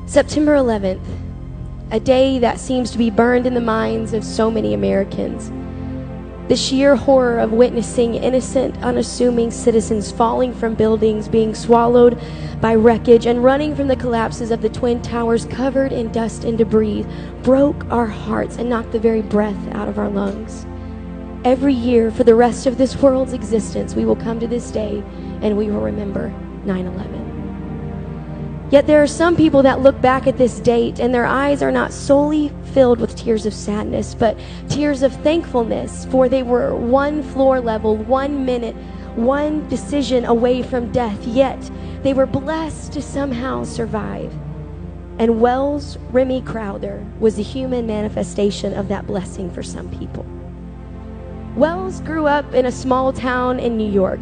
September 11th, a day that seems to be burned in the minds of so many Americans. The sheer horror of witnessing innocent, unassuming citizens falling from buildings, being swallowed by wreckage, and running from the collapses of the Twin Towers covered in dust and debris broke our hearts and knocked the very breath out of our lungs. Every year, for the rest of this world's existence, we will come to this day and we will remember 9/11. Yet there are some people that look back at this date and their eyes are not solely filled with tears of sadness, but tears of thankfulness, for they were one floor level, 1 minute, one decision away from death, yet they were blessed to somehow survive. And Wells Remy Crowther was the human manifestation of that blessing for some people. Wells grew up in a small town in New York.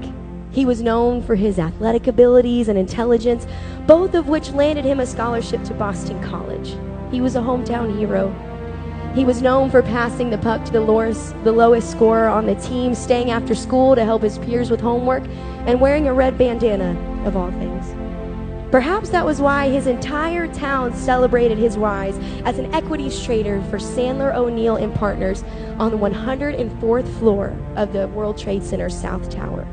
He was known for his athletic abilities and intelligence, both of which landed him a scholarship to Boston College. He was a hometown hero. He was known for passing the puck to the lowest scorer on the team, staying after school to help his peers with homework, and wearing a red bandana, of all things. Perhaps that was why his entire town celebrated his rise as an equities trader for Sandler O'Neill and Partners on the 104th floor of the World Trade Center South Tower.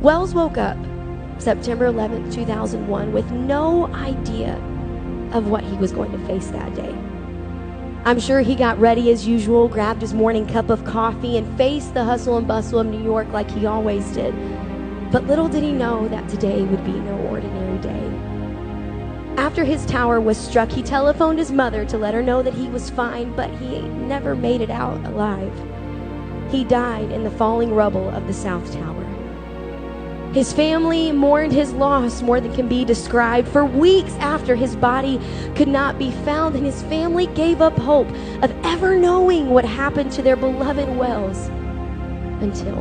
Wells woke up September 11, 2001 with no idea of what he was going to face that day. I'm sure he got ready as usual, grabbed his morning cup of coffee, and faced the hustle and bustle of New York like he always did. But little did he know that today would be no ordinary day. After his tower was struck, he telephoned his mother to let her know that he was fine, but he never made it out alive. He died in the falling rubble of the South Tower. His family mourned his loss more than can be described for weeks after his body could not be found, and his family gave up hope of ever knowing what happened to their beloved Wells until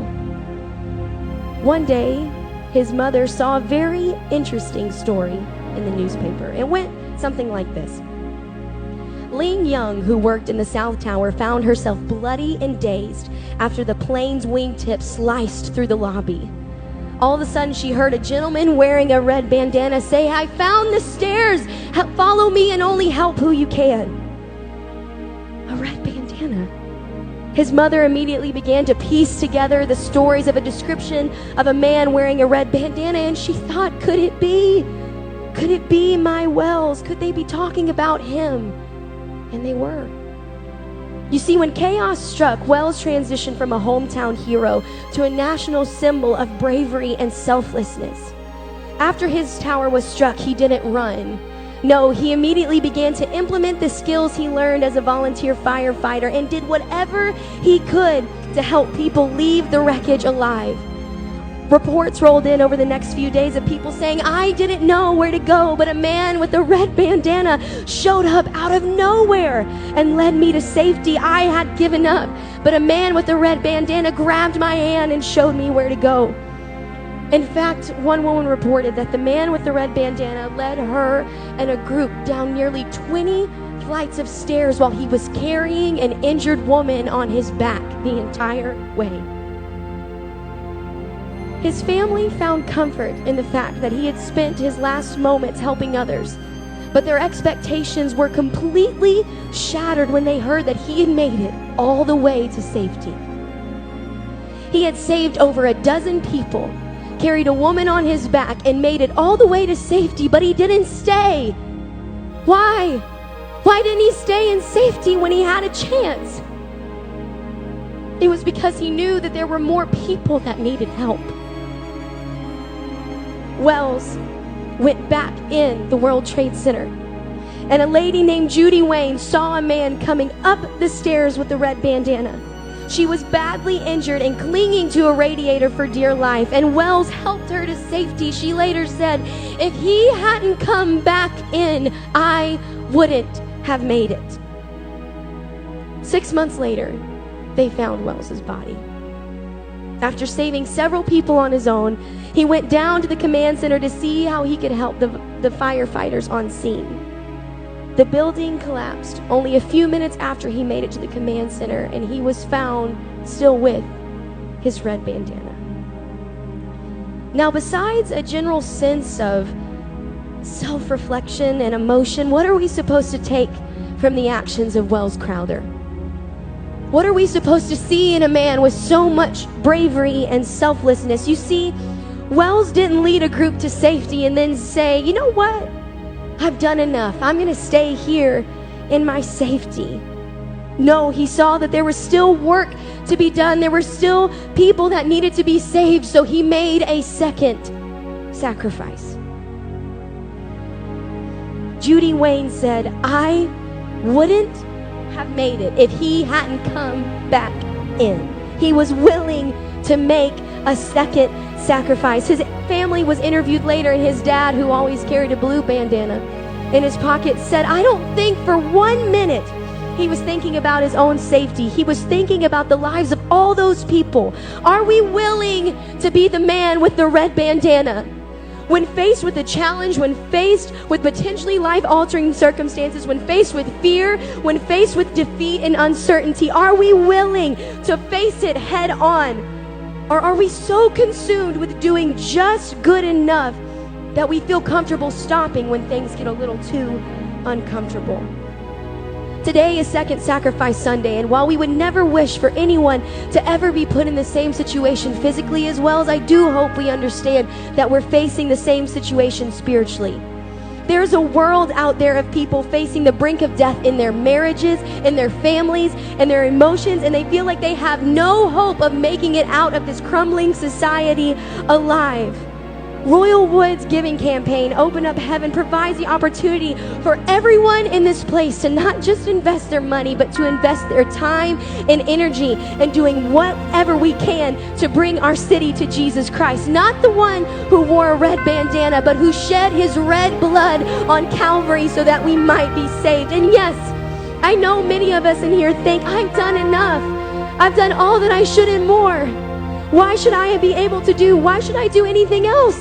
one day his mother saw a very interesting story in the newspaper. It went something like this. Ling Young, who worked in the South Tower, found herself bloody and dazed after the plane's wingtip sliced through the lobby. All of a sudden, she heard a gentleman wearing a red bandana say, "I found the stairs. Follow me and only help who you can." A red bandana. His mother immediately began to piece together the stories of a description of a man wearing a red bandana, and she thought, could it be? Could it be my Wells? Could they be talking about him? And they were. You see, when chaos struck, Wells transitioned from a hometown hero to a national symbol of bravery and selflessness. After his tower was struck, he didn't run. No, he immediately began to implement the skills he learned as a volunteer firefighter and did whatever he could to help people leave the wreckage alive. Reports rolled in over the next few days of people saying, "I didn't know where to go, but a man with a red bandana showed up out of nowhere and led me to safety. I had given up, but a man with a red bandana grabbed my hand and showed me where to go." In fact, one woman reported that the man with the red bandana led her and a group down nearly 20 flights of stairs while he was carrying an injured woman on his back the entire way. His family found comfort in the fact that he had spent his last moments helping others, but their expectations were completely shattered when they heard that he had made it all the way to safety. He had saved over a dozen people, carried a woman on his back, and made it all the way to safety, but he didn't stay. Why? Why didn't he stay in safety when he had a chance? It was because he knew that there were more people that needed help. Wells went back in the World Trade Center, and a lady named Judy Wayne saw a man coming up the stairs with the red bandana. She was badly injured and clinging to a radiator for dear life, and Wells helped her to safety. She later said, "If he hadn't come back in, I wouldn't have made it." 6 months later, they found Wells's body. After saving several people on his own, he went down to the command center to see how he could help the firefighters on scene. The building collapsed only a few minutes after he made it to the command center, and he was found still with his red bandana. Now, besides a general sense of self-reflection and emotion. What are we supposed to take from the actions of Wells Crowther? What are we supposed to see in a man with so much bravery and selflessness? You see, Wells didn't lead a group to safety and then say, you know what? I've done enough. I'm going to stay here in my safety. No, he saw that there was still work to be done. There were still people that needed to be saved. So he made a second sacrifice. Judy Wayne said, I wouldn't have made it if he hadn't come back in. He was willing to make a second sacrifice. His family was interviewed later, and his dad, who always carried a blue bandana in his pocket, said, I don't think for 1 minute he was thinking about his own safety. He was thinking about the lives of all those people. Are we willing to be the man with the red bandana? When faced with a challenge, when faced with potentially life-altering circumstances, when faced with fear, when faced with defeat and uncertainty, are we willing to face it head on? Or are we so consumed with doing just good enough that we feel comfortable stopping when things get a little too uncomfortable? Today is Second Sacrifice Sunday, and while we would never wish for anyone to ever be put in the same situation physically as well, as I do hope we understand that we're facing the same situation spiritually. There's a world out there of people facing the brink of death in their marriages, in their families, and their emotions, and they feel like they have no hope of making it out of this crumbling society alive. Royalwood's giving campaign, Open Up Heaven, provides the opportunity for everyone in this place to not just invest their money, but to invest their time and energy in doing whatever we can to bring our city to Jesus Christ. Not the one who wore a red bandana, but who shed his red blood on Calvary so that we might be saved. And yes, I know many of us in here think, I've done enough. I've done all that I should and more. Why should I be able to do? Why should I do anything else?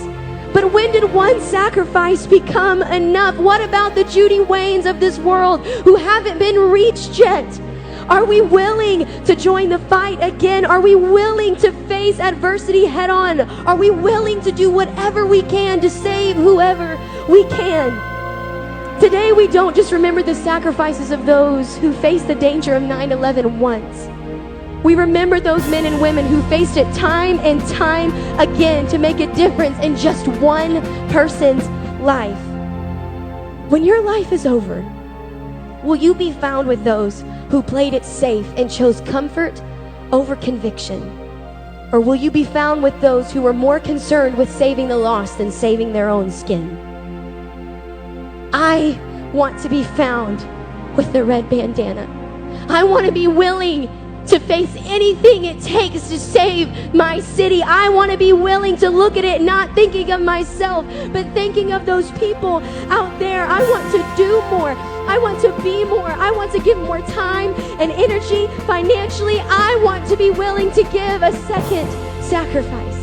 But when did one sacrifice become enough? What about the Judy Waynes of this world who haven't been reached yet? Are we willing to join the fight again? Are we willing to face adversity head on? Are we willing to do whatever we can to save whoever we can? Today we don't just remember the sacrifices of those who faced the danger of 9/11 once. We remember those men and women who faced it time and time again to make a difference in just one person's life. When your life is over, will you be found with those who played it safe and chose comfort over conviction? Or will you be found with those who were more concerned with saving the lost than saving their own skin? I want to be found with the red bandana. I want to be willing to face anything it takes to save my city. I want to be willing to look at it not thinking of myself, but thinking of those people out there. I want to do more. I want to be more. I want to give more time and energy financially. I want to be willing to give a second sacrifice.